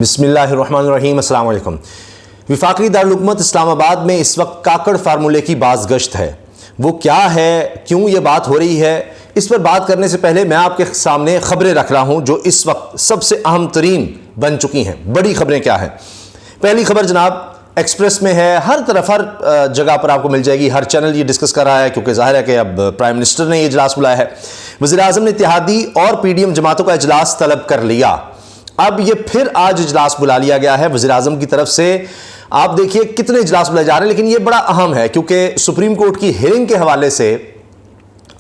बिस्मिल्लाहिर्रहमानिर्रहीम। अस्सलाम वालेकुम। वफाकी दारुल-हुकूमत इस्लामाबाद में इस वक्त काकड़ फार्मूले की बाज़गश्त है। वो क्या है, क्यों ये बात हो रही है, इस पर बात करने से पहले मैं आपके सामने ख़बरें रख रहा हूँ जो इस वक्त सबसे अहम तरीन बन चुकी हैं। बड़ी ख़बरें क्या हैं? पहली ख़बर जनाब एक्सप्रेस में है, हर तरफ हर जगह पर आपको मिल जाएगी, हर चैनल ये डिस्कस कर रहा है क्योंकि ज़ाहिर है कि अब प्राइम मिनिस्टर ने ये इजलास बुलाया है। वज़ीर-ए-आज़म ने इत्तेहादी और PDM जमातों का इजलास तलब कर लिया। अब ये फिर आज इजलास बुला लिया गया है वज़ीर-ए-आज़म की तरफ से। आप देखिए कितने इजलास बुलाए जा रहे हैं, लेकिन ये बड़ा अहम है क्योंकि सुप्रीम कोर्ट की हियरिंग के हवाले से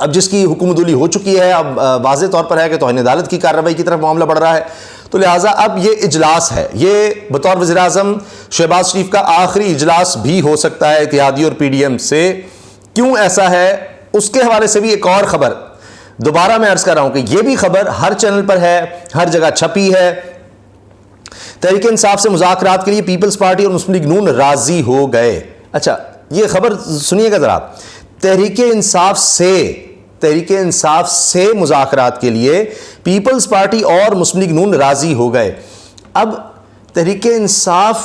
अब जिसकी हुकूमतुली हो चुकी है, अब वाज़ेह तौर पर है कि तौहीन अदालत की कार्रवाई की तरफ मामला बढ़ रहा है, तो लिहाजा अब ये इजलास है, ये बतौर वज़ीर-ए-आज़म शहबाज शरीफ का आखिरी इजलास भी हो सकता है इत्तेहादी और PDM से। क्यों ऐसा है उसके हवाले से भी एक और ख़बर दोबारा मैं अर्ज कर रहा हूं कि यह भी खबर हर चैनल पर है, हर जगह छपी है। तहरीक इंसाफ से मुज़ाकरात के लिए पीपल्स पार्टी और मुस्लिम लीग नून राजी हो गए। अच्छा, ये खबर सुनिएगा जरा। तहरीक इंसाफ से मुज़ाकरात के लिए पीपल्स पार्टी और मुस्लिम लीग नून राजी हो गए। अब तहरीक इंसाफ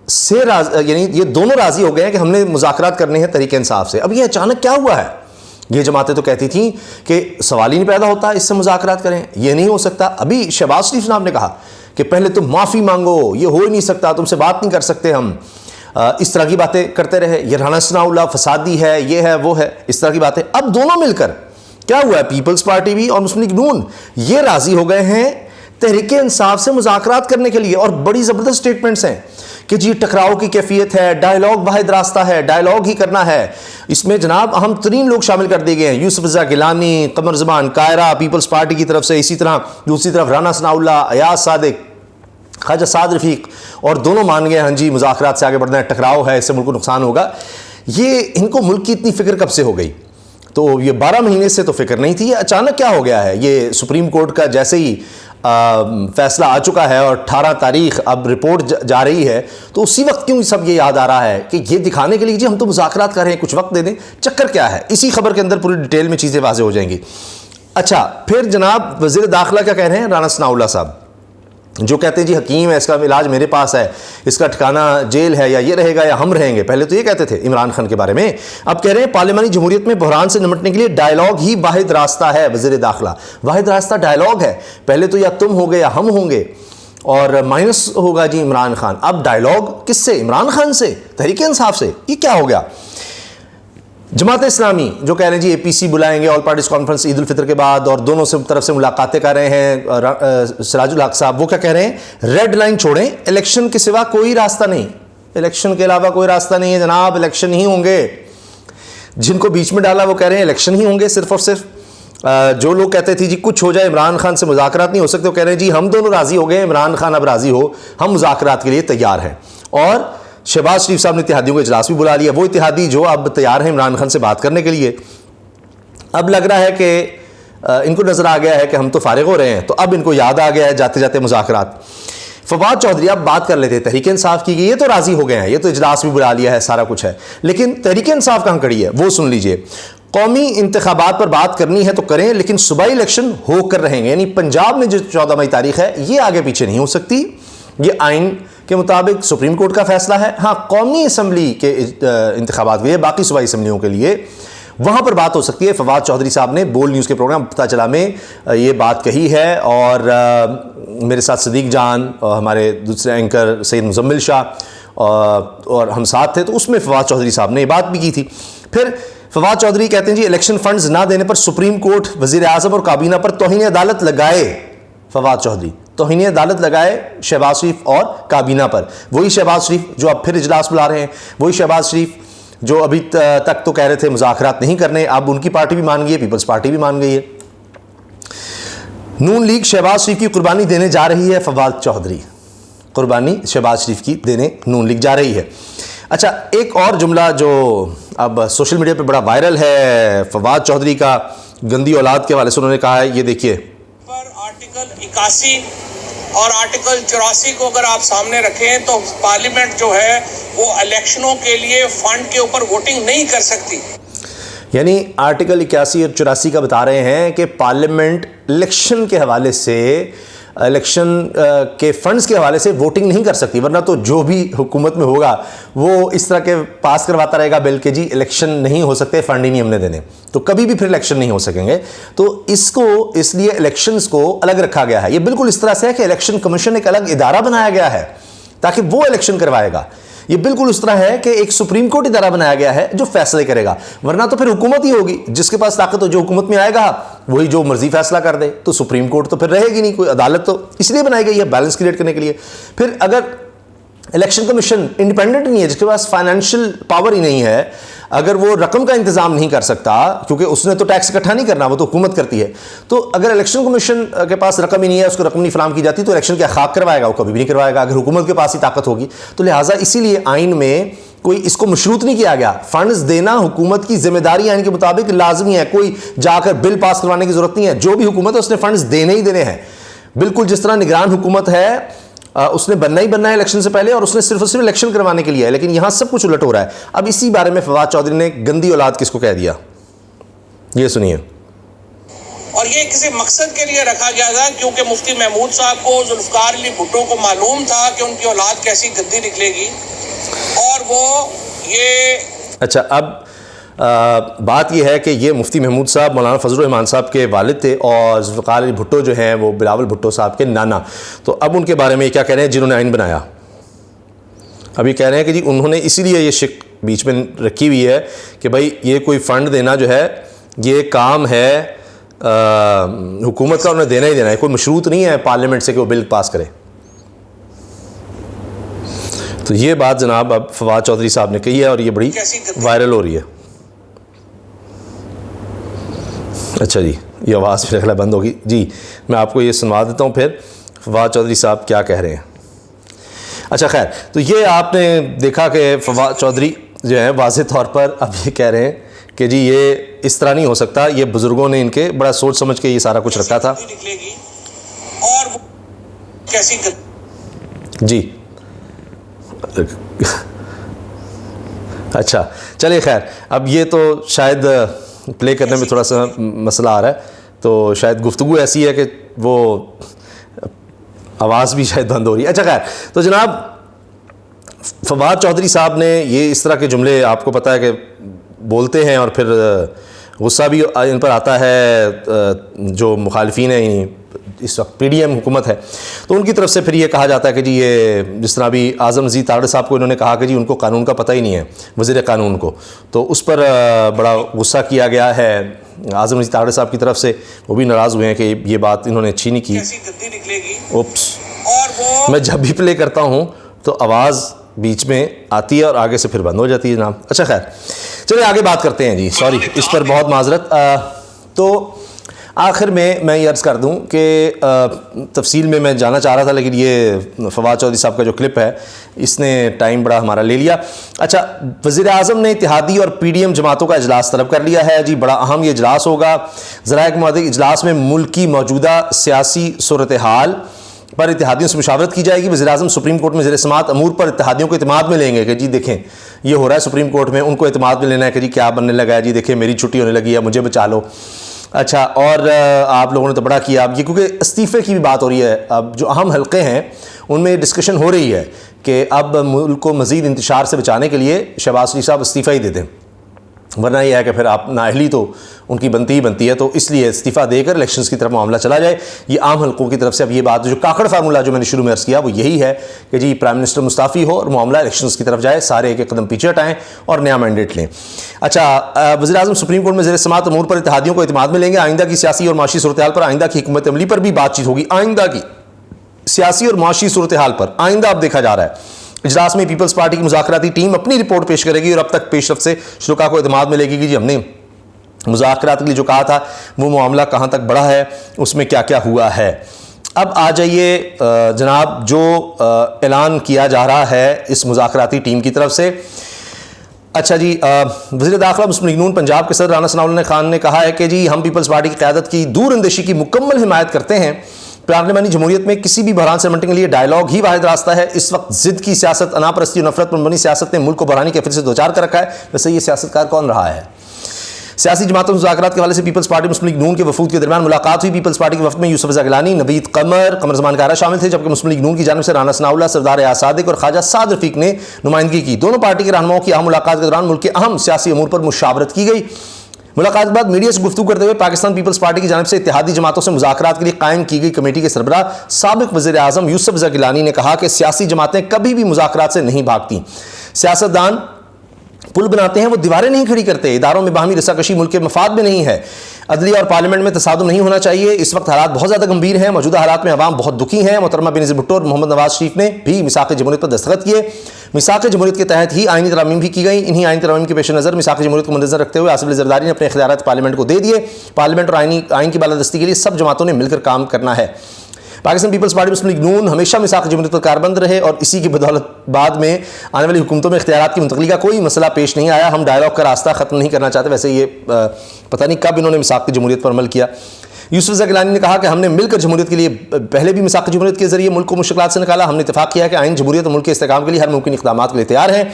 से यानी ये दोनों राजी हो गए हैं कि हमने मुज़ाकरात करने हैं तहरीक इंसाफ से। अब ये अचानक क्या हुआ है? ये जमातें तो कहती थी कि सवाल ही नहीं पैदा होता इससे मुज़ाकरात करें, ये नहीं हो सकता। अभी शहबाज शरीफ साहब ने कहा कि पहले तुम माफ़ी मांगो, ये हो ही नहीं सकता, तुमसे बात नहीं कर सकते हम, इस तरह की बातें करते रहे। ये राना सनाउल्लाह फसादी है, ये है वो है, इस तरह की बातें। अब दोनों मिलकर क्या हुआ है, पीपल्स पार्टी भी और मुस्लिम लीग नून ये राजी हो गए हैं तहरीक इंसाफ से मुज़ाकरात करने के लिए। और बड़ी ज़बरदस्त स्टेटमेंट्स हैं कि जी टकराव की कैफियत है, डायलॉग वाहिद रास्ता है, डायलॉग ही करना है। इसमें जनाब अहम तरीन लोग शामिल कर दिए गए हैं, यूसुफ रज़ा गिलानी, कमर ज़मान कायरा पीपल्स पार्टी की तरफ से, इसी तरह दूसरी तरफ राना सनाउल्लाह, अयाज सादिक, ख्वाजा साद रफ़ीक, और दोनों मान गए हाँ जी मुज़ाकरात से आगे बढ़ना है, टकराव है, इससे मुल्क को नुकसान होगा। ये इनको मुल्क की इतनी फ़िक्र कब से हो गई? तो ये 12 महीने से तो फिक्र नहीं थी, अचानक क्या हो गया है? ये सुप्रीम कोर्ट का जैसे ही फैसला आ चुका है और 18 तारीख अब रिपोर्ट जा रही है, तो उसी वक्त क्यों सब ये याद आ रहा है कि ये दिखाने के लिए जी हम तो मुज़ाकरात कर रहे हैं, कुछ वक्त दे दें। चक्कर क्या है? इसी खबर के अंदर पूरी डिटेल में चीज़ें वाज़ेह हो जाएंगी। अच्छा, फिर जनाब वज़ीर दाखिला क्या कह रहे हैं? राना सनाउल्लाह साहब जो कहते हैं जी हकीम है, इसका इलाज मेरे पास है, इसका ठिकाना जेल है, या ये रहेगा या हम रहेंगे। पहले तो ये कहते थे इमरान खान के बारे में, अब कह रहे हैं पार्लियामानी जमहूरियत में बहरान से निपटने के लिए डायलॉग ही वाहिद रास्ता है। वज़ीर दाखिला, वाहिद रास्ता डायलॉग है। पहले तो या तुम होगे या हम होंगे और माइनस होगा जी इमरान खान। अब डायलॉग किससे? इमरान खान से, तहरीक इंसाफ से। ये क्या हो गया? जमात इस्लामी जो कह रहे हैं जी APC बुलाएंगे, all parties conference Eid ul Fitr के बाद, और दोनों से तरफ से मुलाकातें कर रहे हैं। सिराजुल हक साहब वो क्या कह रहे हैं? रेड लाइन छोड़ें, इलेक्शन के सिवा कोई रास्ता नहीं, इलेक्शन के अलावा कोई रास्ता नहीं है जनाब, इलेक्शन ही होंगे। जिनको बीच में डाला वो कह रहे हैं इलेक्शन ही होंगे सिर्फ और सिर्फ। जो लोग कहते थे जी कुछ हो जाए इमरान खान से मुज़ाकरात नहीं हो सकते, वो कह रहे हैं जी हम दोनों राजी हो गए, इमरान खान अब राजी हो, हम मुज़ाकरात के लिए तैयार हैं। और शहबाज शरीफ साहब ने इत्तेहादियों का इजलास भी बुला लिया, वो इत्तेहादी जो अब तैयार हैं इमरान खान से बात करने के लिए। अब लग रहा है कि इनको नज़र आ गया है कि हम तो फारिग हो रहे हैं, तो अब इनको याद आ गया है जाते जाते मुज़ाकरात। फवाद चौधरी अब बात कर लेते हैं तहरीक इंसाफ की, ये तो राज़ी हो गए हैं, ये तो इजलास भी बुला लिया है, सारा कुछ है, लेकिन तहरीक इंसाफ कहाँ खड़ी है वो सुन लीजिए। कौमी इंतखाबात पर बात करनी है तो करें, लेकिन सूबाई इलेक्शन होकर रहेंगे। यानी पंजाब में जो 14 मई तारीख है ये आगे पीछे नहीं हो सकती, ये आइन के मुताबिक सुप्रीम कोर्ट का फैसला है। हाँ, कौमी असम्बली के इंतखाबात के लिए, बाकी सूबाई असम्बलियों के लिए वहाँ पर बात हो सकती है। फवाद चौधरी साहब ने बोल न्यूज़ के प्रोग्राम पता चला में ये बात कही है, और मेरे साथ सदीक जान और हमारे दूसरे एंकर सैयद मुजम्मिल शाह और हम साथ थे, तो उसमें फवाद चौधरी साहब ने ये बात भी की थी। फिर फवाद चौधरी कहते हैं जी इलेक्शन फंड्स ना देने पर सुप्रीम कोर्ट वज़ीर-ए-आज़म और काबीना पर तौहीन अदालत लगाए। फवाद चौधरी तौहीन अदालत लगाए शहबाज शरीफ और काबीना पर। वही शहबाज शरीफ जो अब फिर इजलास बुला रहे हैं, वही शहबाज शरीफ जो अभी तक तो कह रहे थे मुज़ाकरात नहीं करने, अब उनकी पार्टी भी मान गई है, पीपल्स पार्टी भी मान गई है। नून लीग शहबाज शरीफ की कुर्बानी देने जा रही है। फवाद चौधरी कुर्बानी शहबाज शरीफ की देने नून लीग जा रही है। अच्छा, एक और जुमला जो अब सोशल मीडिया पे बड़ा वायरल है फवाद चौधरी का, गंदी औलाद के हवाले से उन्होंने कहा है, ये देखिए। पर आर्टिकल 81 और आर्टिकल 84 को अगर आप सामने रखें तो पार्लियामेंट जो है वो इलेक्शनों के लिए फंड के ऊपर वोटिंग नहीं कर सकती। यानी आर्टिकल 81 और 84 का बता रहे हैं कि पार्लियामेंट इलेक्शन के हवाले से इलेक्शन के फंड्स के हवाले से वोटिंग नहीं कर सकती, वरना तो जो भी हुकूमत में होगा वो इस तरह के पास करवाता रहेगा बिल के जी इलेक्शन नहीं हो सकते, फंड ही नहीं हमने देने, तो कभी भी फिर इलेक्शन नहीं हो सकेंगे। तो इसको इसलिए इलेक्शंस को अलग रखा गया है। ये बिल्कुल इस तरह से है कि इलेक्शन कमीशन एक अलग इदारा बनाया गया है ताकि वो इलेक्शन करवाएगा। ये बिल्कुल उस तरह है कि एक सुप्रीम कोर्ट इदारा बनाया गया है जो फैसले करेगा, वरना तो फिर हुकूमत ही होगी, जिसके पास ताकत हो, जो हुकूमत में आएगा वही जो मर्जी फैसला कर दे, तो सुप्रीम कोर्ट तो फिर रहेगी नहीं, कोई अदालत तो इसलिए बनाई गई है बैलेंस क्रिएट करने के लिए। फिर अगर इलेक्शन कमीशन इंडिपेंडेंट नहीं है, जिसके पास फाइनेंशियल पावर ही नहीं है, अगर वो रकम का इंतजाम नहीं कर सकता, क्योंकि उसने तो टैक्स इकट्ठा नहीं करना, वो तो हुकूमत करती है, तो अगर इलेक्शन कमीशन के पास रकम ही नहीं है, उसको रकम नहीं फराम की जाती, तो इलेक्शन क्या खाक करवाएगा? वो कभी भी नहीं करवाएगा अगर हुकूमत के पास ही ताकत होगी। तो लिहाजा इसीलिए आइन में कोई इसको मशरूत नहीं किया गया। फंड्स देना हुकूमत की जिम्मेदारी आइन के मुताबिक लाजमी है, कोई जाकर बिल पास करवाने की जरूरत नहीं है। जो भी हुकूमत है उसने फंड्स देने ही देने हैं, बिल्कुल जिस तरह निगरान हुकूमत है उसने बनना ही बनना है इलेक्शन से पहले, और उसने सिर्फ और सिर्फ इलेक्शन करवाने के लिए है। लेकिन यहां सब कुछ उलट हो रहा है। अब इसी बारे में फवाद चौधरी ने गंदी औलाद किसको कह दिया, ये सुनिए। और ये किसी मकसद के लिए रखा गया था, क्योंकि मुफ्ती महमूद साहब को, जुल्फकार अली भुट्टो को मालूम था कि उनकी औलाद कैसी गंदी निकलेगी, और वो ये अच्छा, अब बात यह है कि ये मुफ्ती महमूद साहब मौलाना फजल रहमान साहब के वालिद थे, और जुल्फकार अली भुट्टो जो हैं वो बिलावल भुट्टो साहब के नाना। तो अब उनके बारे में क्या कह रहे हैं जिन्होंने आइन बनाया? अभी कह रहे हैं कि जी उन्होंने इसीलिए ये शिक बीच में रखी हुई है कि भाई ये कोई फ़ंड देना जो है ये काम है हुकूमत का, उन्हें देना ही देना है, कोई मशरूत नहीं है पार्लियामेंट से कि वो बिल पास करे। तो ये बात जनाब अब फवाद चौधरी साहब ने कही है, और ये बड़ी वायरल हो रही है। अच्छा जी, ये आवाज़ फिर बंद होगी जी, मैं आपको ये सुनवा देता हूँ फिर फवाद चौधरी साहब क्या कह रहे हैं। अच्छा खैर, तो ये आपने देखा कि फवाद चौधरी जो है वाज़े तौर पर अब ये कह रहे हैं कि जी ये इस तरह नहीं हो सकता, ये बुज़ुर्गों ने इनके बड़ा सोच समझ के ये सारा कुछ रखा था। और कैसी जी अच्छा चलिए खैर, अब ये तो शायद प्ले करने में थोड़ा सा मसला आ रहा है, तो शायद गुफ्तगू ऐसी है कि वो आवाज़ भी शायद बंद हो रही है। अच्छा खैर, तो जनाब फवाद चौधरी साहब ने ये इस तरह के जुमले आपको पता है कि बोलते हैं, और फिर गुस्सा भी इन पर आता है जो मुखालिफिन हैं, इस वक्त पीडीएम हुकूमत है, तो उनकी तरफ से फिर ये कहा जाता है कि जी ये जिस तरह अभी आज़म अजीज़ तारड़ साहब को इन्होंने कहा कि जी उनको कानून का पता ही नहीं है, वज़ीर कानून को, तो उस पर बड़ा गुस्सा किया गया है आज़म अजीज़ तारड़ साहब की तरफ से। वो भी नाराज़ हुए हैं कि ये बात इन्होंने अच्छी नहीं की। उप्स, और मैं जब भी प्ले करता हूँ तो आवाज़ बीच में आती है और आगे से फिर बंद हो जाती है जनाब। अच्छा खैर, चलिए आगे बात करते हैं जी, सॉरी इस पर बहुत माजरत। तो आखिर में मैं ये अर्ज़ कर दूं कि तफसील में मैं जाना चाह रहा था, लेकिन ये फवाद चौधरी साहब का जो क्लिप है इसने टाइम बड़ा हमारा ले लिया। अच्छा, वज़ीर आज़म ने इत्तेहादी और पीडीएम जमातों का इजलास तलब कर लिया है जी, बड़ा अहम ये इजलास होगा। ज़राए के मुताबिक इजलास में मुल्क की मौजूदा सियासी सूरत हाल पर इत्तेहादियों से मुशावरत की जाएगी। वज़ीर आज़म सुप्रीम कोर्ट में ज़ेर समाअत अमूर पर इत्तेहादियों को इत्तेमाद में लेंगे कि जी देखें ये हो रहा है सुप्रीम कोर्ट में, उनको इत्तेमाद में लेना है कि जी क्या बनने लगा है, जी देखें मेरी छुट्टी होने लगी है, मुझे बचा लो। अच्छा, और आप लोगों ने तो बड़ा किया अब ये, क्योंकि इस्तीफ़े की भी बात हो रही है। अब जो अहम हल्के हैं उनमें डिस्कशन हो रही है कि अब मुल्क को मज़ीद इंतशार से बचाने के लिए शहबाज शरीफ साहब इस्तीफ़ा ही दे दें, वरना यह है कि फिर आप नाअहली तो उनकी बनती ही बनती है, तो इसलिए इस्तीफ़ा देकर इलेक्शंस की तरफ मामला चला जाए। ये आम हल्कों की तरफ से अब ये बात, जो काकड़ फार्मूला जो मैंने शुरू में अर्ज़ किया वो यही है कि जी प्राइम मिनिस्टर मुस्ताफ़ी हो और मामला इलेक्शंस की तरफ जाए, सारे एक एक कदम पीछे हटाएं और नया मैंडेट लें। अच्छा, वज़ीर आज़म सुप्रीम कोर्ट में ज़ेर समाअत अमूर पर इत्तेहादियों को इत्तेमाद में लेंगे। आइंदा की सियासी और माशी सूरत हाल पर, आइंदा की हिकमत अमली पर भी बातचीत होगी। आइंदा की सियासी और माशी सूरत हाल पर आइंदा अब देखा जा रहा है। इजलास में पीपल्स पार्टी की मुज़ाकराती टीम अपनी रिपोर्ट पेश करेगी और अब तक पेशरफ से शुरुका को इत्तेमाद में लेगी कि जी हमने मुज़ाकरात के लिए जो कहा था वो मामला कहाँ तक बढ़ा है, उसमें क्या क्या हुआ है। अब आ जाइए जनाब, जो ऐलान किया जा रहा है इस मुज़ाकराती टीम की तरफ से। अच्छा जी, वज़ीर दाखिला मुस्लिम लीग नून पंजाब के सदर राना सनाउल्लाह खान ने कहा है कि जी हम पीपल्स पार्टी की क़यादत की दूर अंदेशी की मुकम्मल हिमायत करते हैं। पार्लियामानी जमहूरियत में किसी भी बहरान से निपटने के लिए डायलॉग ही वाहिद रास्ता है। इस वक्त जिद की सियासत, अनापरस्ती और नफरत पर मबनी सियासत ने मुल्क को बहरानी के फिर से दो चार कर रखा है। वैसे ये सियासतकार कौन रहा है? सियासी जमातों से मुज़ाकरात के हवाले से पीपल्स पार्टी मुस्लिम लीग नून के वफूद के दरमियान मुलाकात हुई। पीपल्स पार्टी के वफद में यूसुफ रज़ा गिलानी, नवीद कमर जमान कारा शामिल थे, जबकि मुस्लिम लीग नून की जानिब से राना सनाउल्लाह, सरदार एयाज सादिक और ख्वाजा साद रफीक ने नुमाइंदगी की। दोनों पार्टी के रहनुमाओं की अहम मुलाकात के दौरान मुल्क के अहम सियासी अमूर पर मुशावरत की गई। मुलाकात के बाद मीडिया से गुफ्तगू करते हुए पाकिस्तान पीपल्स पार्टी की जानिब से इत्तेहादी जमातों से मुज़ाकरात के लिए कायम की गई कमेटी के सरबराह साबिक वज़ीर आज़म यूसुफ रज़ा गिलानी ने कहा कि सियासी जमातें कभी भी मुज़ाकरात से नहीं भागती। सियासतदान पुल बनाते हैं, वो दीवारें नहीं खड़ी करते। इदारों में बाहमी रस्साकशी मुल्क के मफाद में नहीं है। अदलिया और पार्लियामेंट में तसादुम नहीं होना चाहिए। इस वक्त हालात बहुत ज़्यादा गंभीर हैं। मौजूदा हालात में अवाम बहुत दुखी हैं। मोहतरमा बेनज़ीर भुट्टो और मोहम्मद नवाज शरीफ ने भी मिसाक़ जमहूरियत पर दस्तखत किए। मिसाक़ जमहूरियत के तहत ही आईनी तरामीम भी की गई। इन्हीं आईनी तरामीम के पेश नज़र मिसाक़ जमहूरियत को मद्देनज़र रखते हुए आसिफ अली ज़रदारी ने अपने इख्तियारात पार्लियामेंट को दे दिए। पार्लियामेंट और आईन की बालादस्ती के लिए सब जमातों ने मिलकर काम करना है। पाकिस्तान पीपल्स पार्टी मुस्लिम लीग नून हमेशा मिसाक़ जमहूरियत पर कारबंद रहे और इसी की बदौलत बाद में आने वाली हुकूमतों में इख्तियारात की मुंतकली का कोई मसला पेश नहीं आया। हम डायलॉग का रास्ता ख़त्म नहीं करना चाहते। वैसे ये पता नहीं कब इन्होंने मिसाक़ जमहूरियत पर अमल किया। यूसुफ रज़ा गिलानी ने कहा कि हमने मिलकर जमहूरियत के लिए पहले भी मिसाक़ जमहूरियत के जरिए मुल्क को मुश्किलात से निकाला। हमने इत्तेफाक किया कि आइन जमहूरियत मुल्क के इस्तेहकाम के लिए हर मुमकिन इक़दामात के लिए तैयार हैं।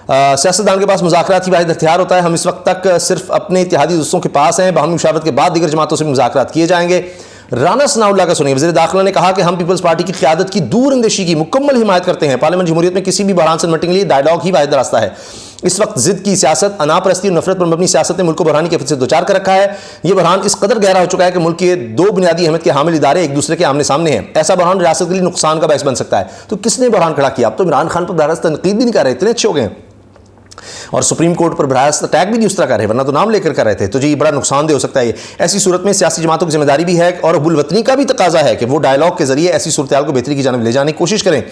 सियासतदान के पास मुज़ाकरात की वाहिद हथियार होता है। हम इस वक्त तक सिर्फ अपने इत्तेहादी दोस्तों के पास हैं। बाहमी मुशावरत के बाद दीगर जमातों से मुज़ाकरात किए जाएंगे। राना सनाउल्लाह का सुनिए। वज़ीर दाखिला ने कहा कि हम पीपल्स पार्टी की क़यादत की दूर अंदेशी की मुकम्मल हिमायत करते हैं। पार्लियामेंट जमहूरियत में किसी भी बहरान से निपटने के लिए डायलॉग ही वाहिद रास्ता है। इस वक्त जिद की सियासत, अनापरस्ती और नफरत पर मबनी सियासत ने मुल्क को बहरानी कैफियत से दोचार कर रखा है। यह बहरान इस कदर गहरा हो चुका है कि मुल्क के दो बुनियादी अहमियत के हामिल इदारे एक दूसरे के आमने सामने हैं। ऐसा बहरान रियासत के लिए नुकसान का बायस बन सकता है। तो किसने बहरान खड़ा किया? अब तो इमरान खान पर बहरास तनकीद भी नहीं कर रहे, इतने अच्छे हो गए और सुप्रीम कोर्ट पर बहरास अटैक भी नहीं उस तरह कर रहे, वरना तो नाम लेकर कर रहे थे। तो जी बड़ा नुकसानदेह हो सकता है ये। ऐसी सूरत में सियासी जमातों की जिम्मेदारी भी है और हुब्बुल-वतनी का भी तकाजा है कि वो डायलॉग के जरिए ऐसी सूरत को बेहतरी की जानिब ले जाने की कोशिश करें।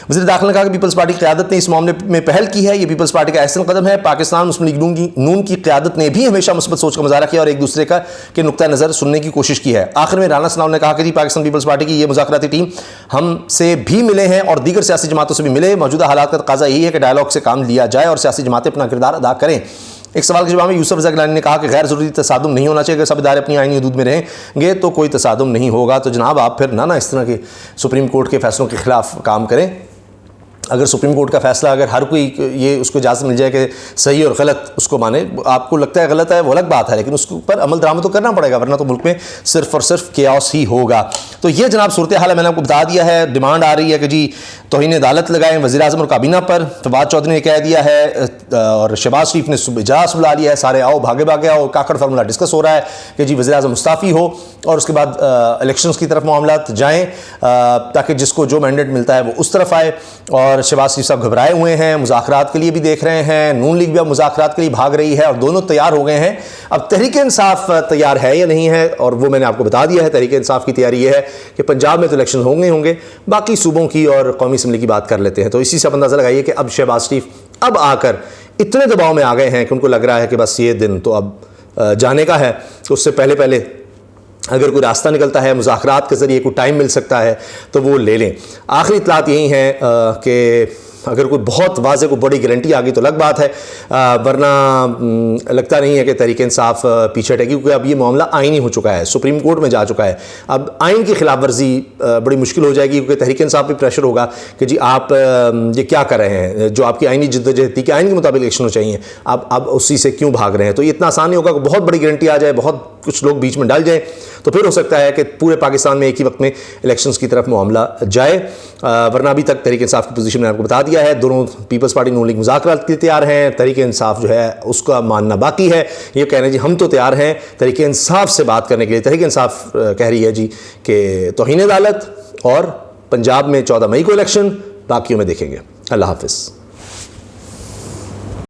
वज़ीर दाखिला ने कहा कि पीपल्स पार्टी की क़यादत ने इस मामले में पहल की है। ये पीपल्स पार्टी का अहसन कदम है। पाकिस्तान मुस्लिम लीग नून की क़यादत ने भी हमेशा मुस्बत सोच का मुज़ाहरा किया और एक दूसरे के नुक्ता नज़र सुनने की कोशिश की है। आखिर में राना सनाउल्लाह ने कहा कि जी पाकिस्तान पीपल्स पार्टी की ये मुज़ाकराती टीम हमसे भी मिले हैं और दीगर सियासी जमातों से भी मिले। मौजूदा हालात का तकाजा यही है कि डायलॉग से काम लिया जाए और सियासी जमातें अपना किरदार अदा करें। एक सवाल के जवाब में यूसुफ रज़ा गिलानी ने कहा कि गैर ज़रूरी तसादुम नहीं होना चाहिए। अगर सब इदारे अपनी आईनी हदूद में रहेंगे तो कोई तसादुम नहीं होगा। तो जनाब आप फिर ना इस तरह के सुप्रीम कोर्ट के फैसलों के खिलाफ काम करें। अगर सुप्रीम कोर्ट का फैसला अगर हर कोई ये उसको इजाज़त मिल जाए कि सही और गलत उसको माने, आपको लगता है गलत है वो अलग बात है, लेकिन उसके ऊपर अमल दरामद तो करना पड़ेगा, वरना तो मुल्क में सिर्फ और सिर्फ केओस ही होगा। तो ये जनाब सूरत हाल है। मैंने आपको बता दिया है। डिमांड आ रही है कि जी तौहीन अदालत लगाएं वज़ीर आज़म और काबीना पर। फवाद चौधरी ने कह दिया है और शहबाज शरीफ ने इजलास बुला लिया है। सारे आओ भागे भागे आओ, काकड़ फार्मूला डिस्कस हो रहा है कि जी वज़ीर आज़म मुस्ताफ़ी हो और उसके बाद इलेक्शंस की तरफ मामला जाएँ ताकि जिसको जो मैंडेट मिलता है वो उस तरफ आए। और शहबाज शरीफ साहब घबराए हुए हैं, मुज़ाकरात के लिए भी देख रहे हैं। नून लीग भी अब मुज़ाकरात के लिए भाग रही है और दोनों तैयार हो गए हैं। अब तहरीक इंसाफ तैयार है या नहीं है, और वो मैंने आपको बता दिया है। तहरीक इंसाफ की तैयारी ये है कि पंजाब में तो इलेक्शन होंगे, बाकी सूबों की और कौमी असम्बली की बात कर लेते हैं। तो इसी से आप अंदाज़ा लगाइए कि अब शहबाज शरीफ अब आकर इतने दबाव में आ गए हैं कि उनको लग रहा है कि बस ये दिन तो अब जाने का है। तो उससे पहले अगर कोई रास्ता निकलता है, मुज़ाकरात के ज़रिए कोई टाइम मिल सकता है तो वो ले लें। आखिरी इत्तलात यही है कि अगर कोई बहुत वाज़े को बड़ी गारंटी आ गई तो अलग बात है, वरना लगता नहीं है कि तहरीक इंसाफ पीछे हटेगी, क्योंकि अब ये मामला आइनी हो चुका है, सुप्रीम कोर्ट में जा चुका है। अब आइन की खिलाफ वर्जी बड़ी मुश्किल हो जाएगी, क्योंकि तहरीक इंसाफ पे प्रेशर होगा कि जी आप ये क्या कर रहे हैं, जो आपकी आइनी जिद्दोजहद थी कि आइन के मुताबिक इलेक्शन हो चाहिए, आप उसी से क्यों भाग रहे हैं। तो ये इतना आसान नहीं होगा कि बहुत बड़ी गारंटी आ जाए, बहुत कुछ लोग बीच में डाल जाए, तो फिर हो सकता है कि पूरे पाकिस्तान में एक ही वक्त में इलेक्शंस की तरफ मामला जाए। वरना अभी तक तहरीक इंसाफ की पोजीशन मैंने आपको बता दिया है। दोनों पीपल्स पार्टी नून लीग मुज़ाकरात के लिए तैयार हैं। तहरीक इंसाफ जो है उसका मानना बाकी है। ये कह रहे हैं जी हम तो तैयार हैं तहरीक इंसाफ से बात करने के लिए। तहरीक इंसाफ कह रही है जी कि तौहीन अदालत और पंजाब में 14 मई को इलेक्शन, बाकियों में देखेंगे। अल्लाह हाफ़िज़।